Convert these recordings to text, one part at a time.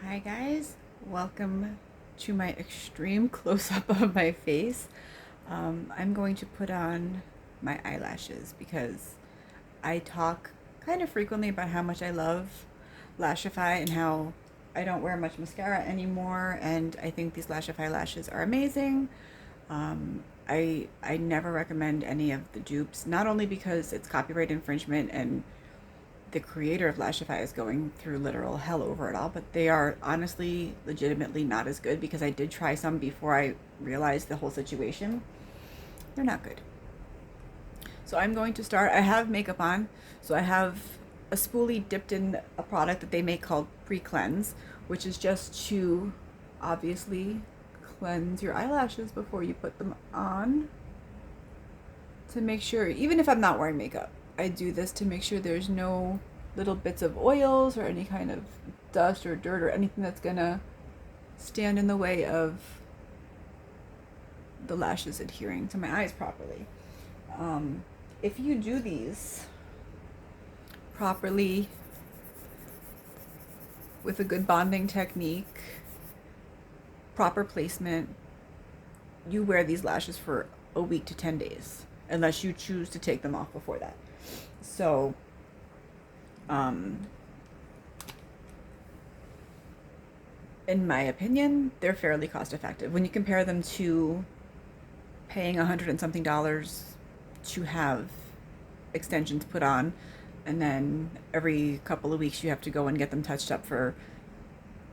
Hi guys, welcome to my extreme close-up of my face. I'm going to put on my eyelashes because I talk kind of frequently about how much I love Lashify and how I don't wear much mascara anymore, and I think these Lashify lashes are amazing. I never recommend any of the dupes, not only because it's copyright infringement and the creator of Lashify is going through literal hell over it all, but they are honestly, legitimately not as good because I did try some before I realized the whole situation. They're not good. So I'm going to start. I have makeup on, so I have a spoolie dipped in a product that they make called Pre-Cleanse, which is just to obviously cleanse your eyelashes before you put them on, to make sure, even if I'm not wearing makeup, I do this to make sure there's no little bits of oils or any kind of dust or dirt or anything that's gonna stand in the way of the lashes adhering to my eyes properly. If you do these properly with a good bonding technique, proper placement, you wear these lashes for a week to 10 days, unless you choose to take them off before that. So, in my opinion, they're fairly cost effective. When you compare them to paying $100 and something to have extensions put on, and then every couple of weeks you have to go and get them touched up for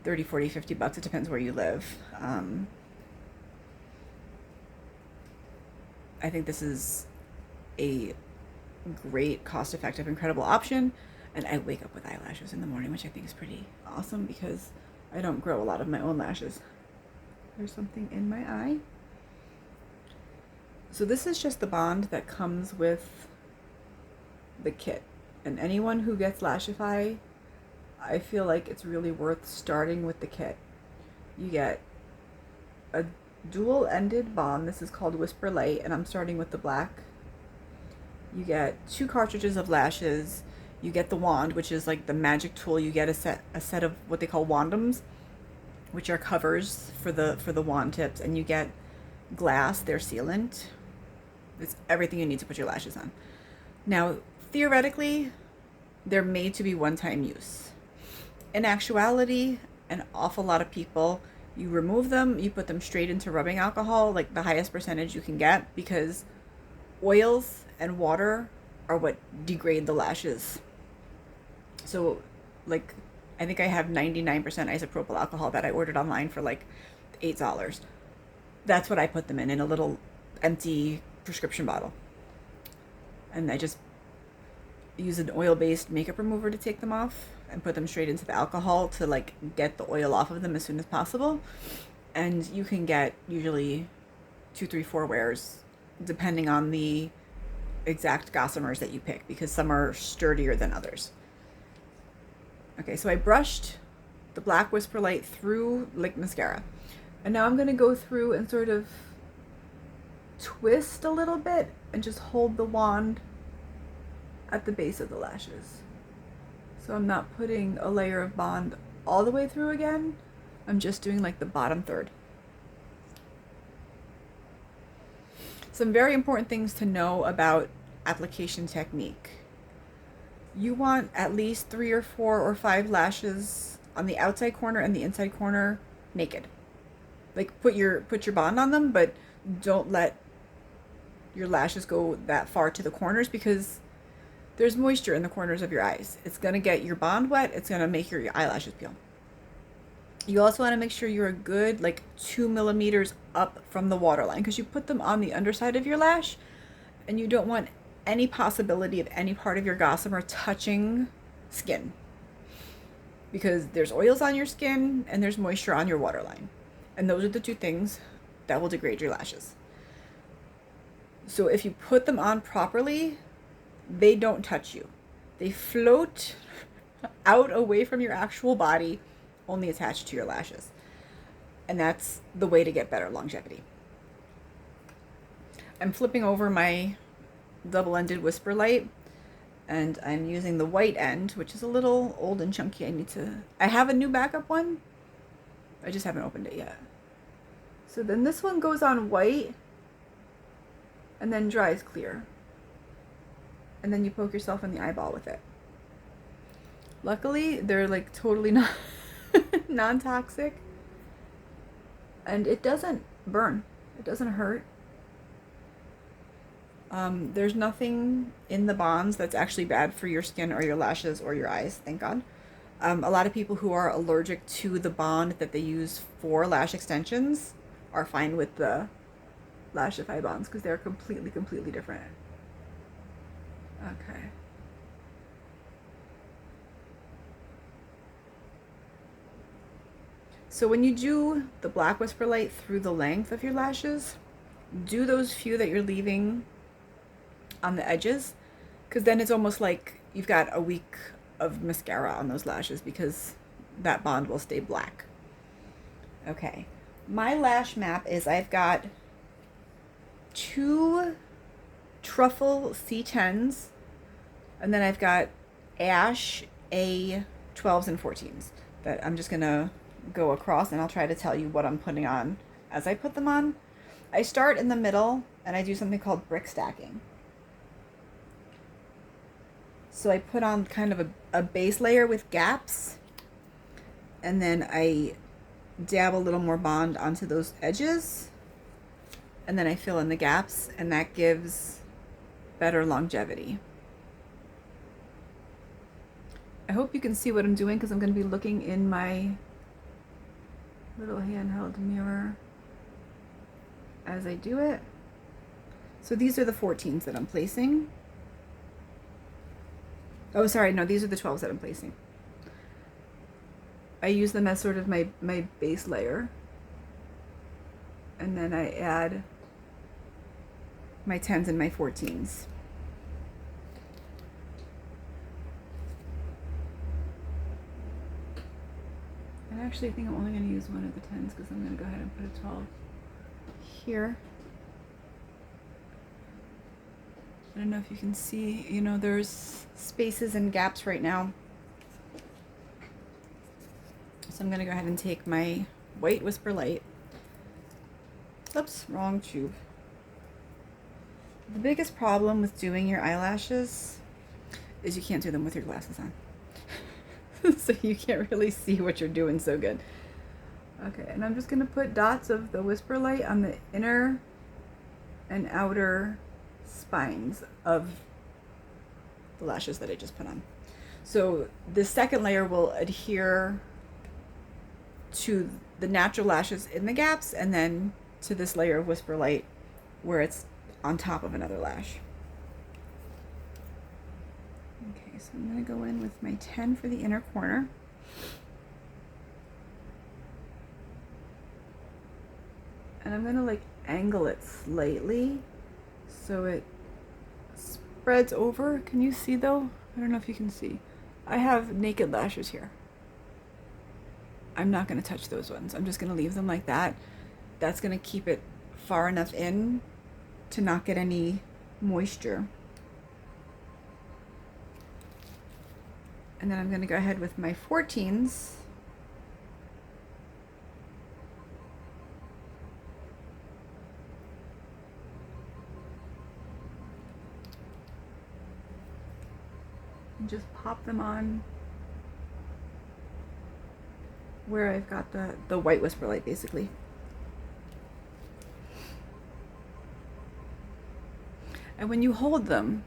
30, 40, 50 bucks. It depends where you live. I think this is a great, cost effective, incredible option. And I wake up with eyelashes in the morning, which I think is pretty awesome because I don't grow a lot of my own lashes. There's something in my eye. So this is just the bond that comes with the kit. And anyone who gets Lashify, I feel like it's really worth starting with the kit. You get a dual-ended bond. This is called Whisper Light, and I'm starting with the black. You get 2 cartridges of lashes. You get the wand, which is like the magic tool. You get a set of what they call wandums, which are covers for the wand tips, and you get glass, their sealant. It's everything you need to put your lashes on. Now, theoretically, they're made to be one-time use. In actuality, an awful lot of people, you remove them, you put them straight into rubbing alcohol, like the highest percentage you can get, because oils and water are what degrade the lashes. So, like, I think I have 99% isopropyl alcohol that I ordered online for like $8. That's what I put them in a little empty prescription bottle. And I just use an oil-based makeup remover to take them off and put them straight into the alcohol to like get the oil off of them as soon as possible. And you can get usually 2, 3, 4 wears depending on the exact gossamers that you pick, because some are sturdier than others. Okay, so I brushed the black Whisper Light through like mascara. And now I'm going to go through and sort of twist a little bit and just hold the wand at the base of the lashes. So I'm not putting a layer of bond all the way through again. I'm just doing like the bottom third. Some very important things to know about application technique. You want at least 3 or 4 or 5 lashes on the outside corner and the inside corner naked. Like put your bond on them, but don't let your lashes go that far to the corners because there's moisture in the corners of your eyes. It's going to get your bond wet. It's going to make your eyelashes peel. You also want to make sure you're a good like 2 millimeters up from the waterline, because you put them on the underside of your lash and you don't want any possibility of any part of your gossamer touching skin, because there's oils on your skin and there's moisture on your waterline. And those are the 2 things that will degrade your lashes. So if you put them on properly, they don't touch you. They float out away from your actual body, only attached to your lashes. And that's the way to get better longevity. I'm flipping over my double-ended Whisper Light, and I'm using the white end, which is a little old and chunky. I have a new backup one, I just haven't opened it yet. So then this one goes on white and then dries clear. And then you poke yourself in the eyeball with it. Luckily, they're like totally not non-toxic. And it doesn't burn. It doesn't hurt. There's nothing in the bonds that's actually bad for your skin or your lashes or your eyes, thank God. A lot of people who are allergic to the bond that they use for lash extensions are fine with the Lashify bonds because they're completely different. Okay. So when you do the black whisper light through the length of your lashes, do those few that you're leaving on the edges, because then it's almost like you've got a week of mascara on those lashes because that bond will stay black. Okay, my lash map is I've got 2 truffle C10s, and then I've got ash A12s and 14s that I'm just gonna go across, and I'll try to tell you what I'm putting on as I put them on. I start in the middle and I do something called brick stacking. So I put on kind of a base layer with gaps, and then I dab a little more bond onto those edges, and then I fill in the gaps, and that gives better longevity. I hope you can see what I'm doing because I'm going to be looking in my little handheld mirror as I do it. So these are the 14s that I'm placing. Oh, sorry, no, these are the 12s that I'm placing. I use them as sort of my base layer. And then I add my 10s and my 14s. And actually, I think I'm only going to use one of the 10s because I'm going to go ahead and put a 12 here. I don't know if you can see, you know, there's spaces and gaps right now. So I'm going to go ahead and take my white whisper light. Oops, wrong tube. The biggest problem with doing your eyelashes is you can't do them with your glasses on. So you can't really see what you're doing so good. Okay, and I'm just going to put dots of the whisper light on the inner and outer spines of the lashes that I just put on. So the second layer will adhere to the natural lashes in the gaps, and then to this layer of whisper light where it's on top of another lash. Okay, so I'm going to go in with my 10 for the inner corner. And I'm going to like angle it slightly so it spreads over. Can you see though? I don't know if you can see. I have naked lashes here. I'm not going to touch those ones. I'm just going to leave them like that. That's going to keep it far enough in to not get any moisture. And then I'm going to go ahead with my 14s. And just pop them on where I've got the white whisper light, basically. And when you hold them,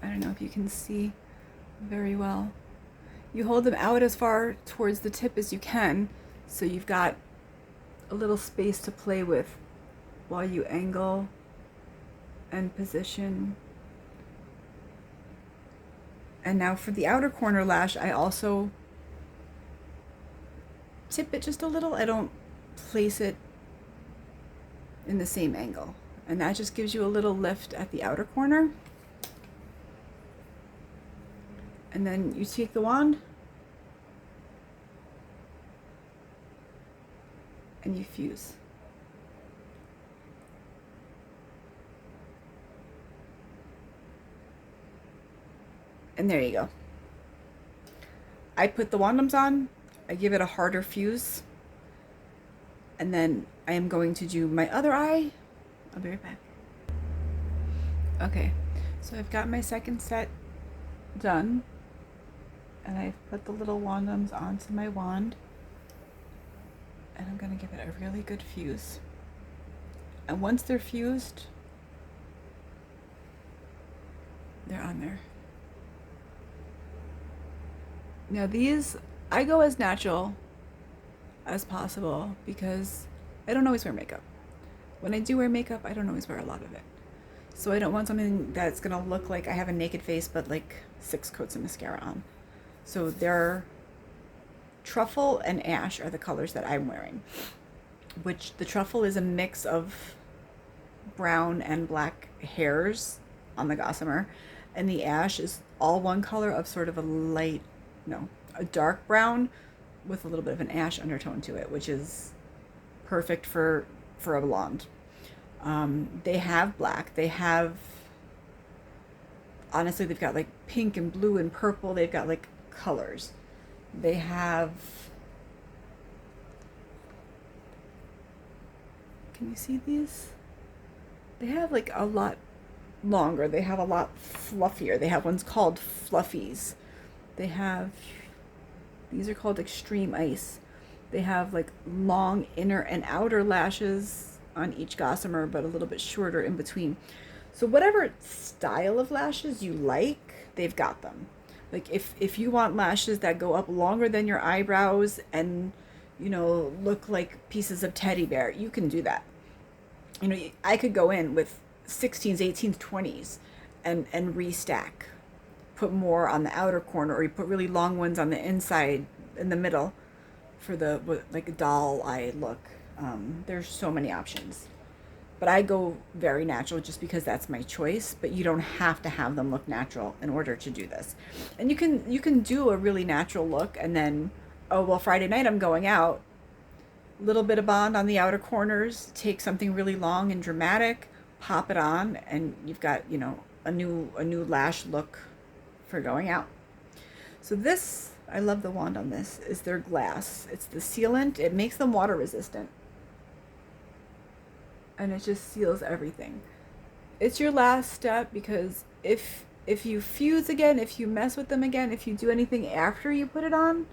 I don't know if you can see very well, you hold them out as far towards the tip as you can, so you've got a little space to play with while you angle and position. And now for the outer corner lash, I also tip it just a little. I don't place it in the same angle. And that just gives you a little lift at the outer corner. And then you take the wand and you fuse. And there you go. I put the wandums on, I give it a harder fuse, And then I am going to do my other eye. I'll be right back. Okay, so I've got my second set done, and I've put the little wand-ums onto my wand, and I'm going to give it a really good fuse. And once they're fused, they're on there. Now these, I go as natural as possible because I don't always wear makeup. When I do wear makeup, I don't always wear a lot of it. So I don't want something that's gonna look like I have a naked face but like 6 coats of mascara on. So they're truffle and ash are the colors that I'm wearing, which the truffle is a mix of brown and black hairs on the gossamer, and the ash is all one color of sort of a dark brown with a little bit of an ash undertone to it, which is perfect for a blonde. They have black. They have, honestly, they've got like pink and blue and purple. They've got like colors. They have, can you see these? They have like a lot longer. They have a lot fluffier. They have ones called fluffies. They have, these are called extreme ice. They have like long inner and outer lashes on each gossamer, but a little bit shorter in between. So whatever style of lashes you like, they've got them. Like if you want lashes that go up longer than your eyebrows and, you know, look like pieces of teddy bear, you can do that. You know, I could go in with 16s, 18s, 20s and restack. Put more on the outer corner, or you put really long ones on the inside in the middle for the like a doll eye look. There's so many options, but I go very natural just because that's my choice. But you don't have to have them look natural in order to do this. And you can do a really natural look and then, oh well, Friday night I'm going out, little bit of bond on the outer corners, take something really long and dramatic, pop it on, and you've got, you know, a new lash look for going out. So this, I love the wand on this, is their glass. It's the sealant. It makes them water resistant. And it just seals everything. It's your last step because if you fuse again, if you mess with them again, if you do anything after you put it on,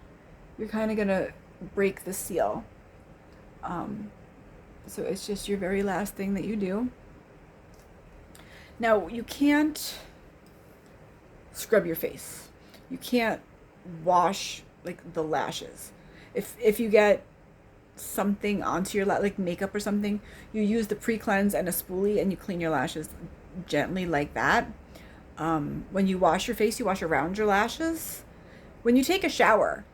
you're kind of gonna break the seal. So it's just your very last thing that you do. Now you can't scrub your face. You can't wash like the lashes. If you get something onto your like makeup or something, you use the pre-cleanse and a spoolie and you clean your lashes gently like that. When you wash your face, you wash around your lashes. When you take a shower,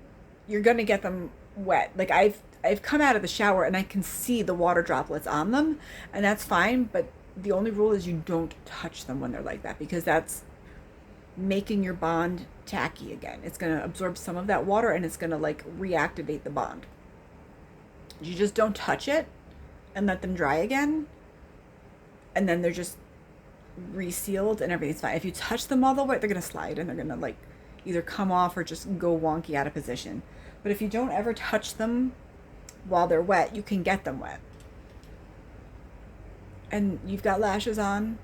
you're gonna get them wet. Like I've come out of the shower and I can see the water droplets on them, and that's fine, but the only rule is you don't touch them when they're like that, because that's making your bond tacky again. It's going to absorb some of that water and it's going to like reactivate the bond. You just don't touch it and let them dry again, and then they're just resealed and everything's fine. If you touch them all the way, they're going to slide and they're going to like either come off or just go wonky out of position. But if you don't ever touch them while they're wet, you can get them wet. And you've got lashes on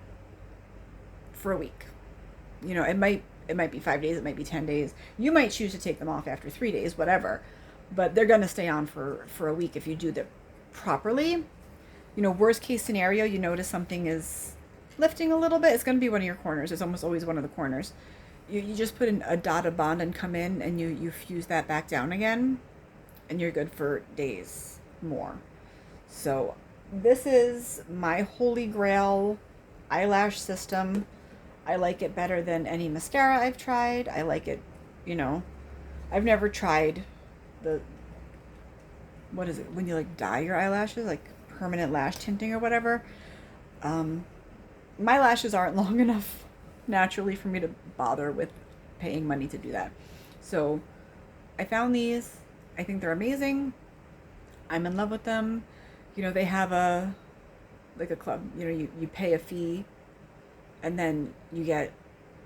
for a week. You know, it might be 5 days, it might be 10 days. You might choose to take them off after 3 days, whatever. But they're going to stay on for a week if you do them properly. You know, worst case scenario, you notice something is lifting a little bit, it's going to be one of your corners. It's almost always one of the corners. You just put in a dot of bond and come in and you fuse that back down again, and you're good for days more. So this is my holy grail eyelash system. I like it better than any mascara I've tried. I like it, you know, I've never tried the, what is it, when you like dye your eyelashes, like permanent lash tinting or whatever. My lashes aren't long enough naturally for me to bother with paying money to do that. So I found these. I think they're amazing. I'm in love with them. You know, they have a club, you know, you pay a fee and then you get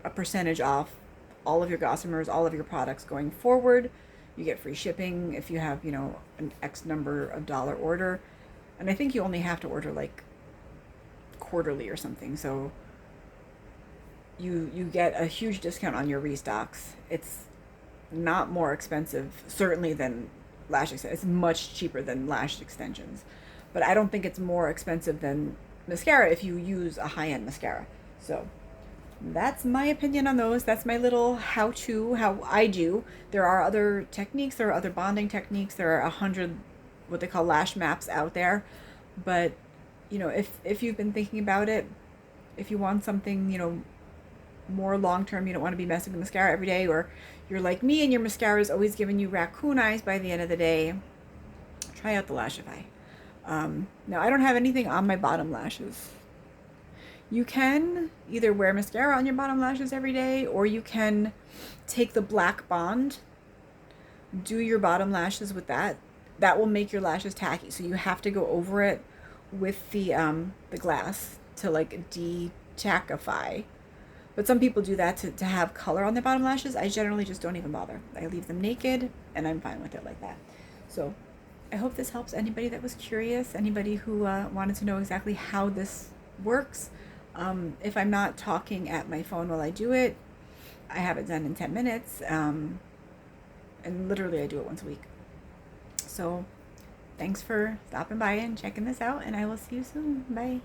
a percentage off all of your gossamers, all of your products going forward. You get free shipping if you have, you know, an X number of dollar order. And I think you only have to order like quarterly or something. So you get a huge discount on your restocks. It's not more expensive, certainly, than lash extensions. It's much cheaper than lash extensions. But I don't think it's more expensive than mascara if you use a high-end mascara. So that's my opinion on those. That's my little how-to, how I do. There are other techniques, there are other bonding techniques. There are 100 what they call lash maps out there. But, you know, if you've been thinking about it, if you want something, you know, more long term, you don't want to be messing with mascara every day, or you're like me and your mascara is always giving you raccoon eyes by the end of the day, try out the Lashify. Now, I don't have anything on my bottom lashes. You can either wear mascara on your bottom lashes every day, or you can take the black bond, do your bottom lashes with that. That will make your lashes tacky. So you have to go over it with the glass to like de-tackify. But some people do that to have color on their bottom lashes. I generally just don't even bother. I leave them naked and I'm fine with it like that. So I hope this helps anybody that was curious, anybody who wanted to know exactly how this works. If I'm not talking at my phone while I do it, I have it done in 10 minutes. And literally I do it once a week. So thanks for stopping by and checking this out, and I will see you soon. Bye.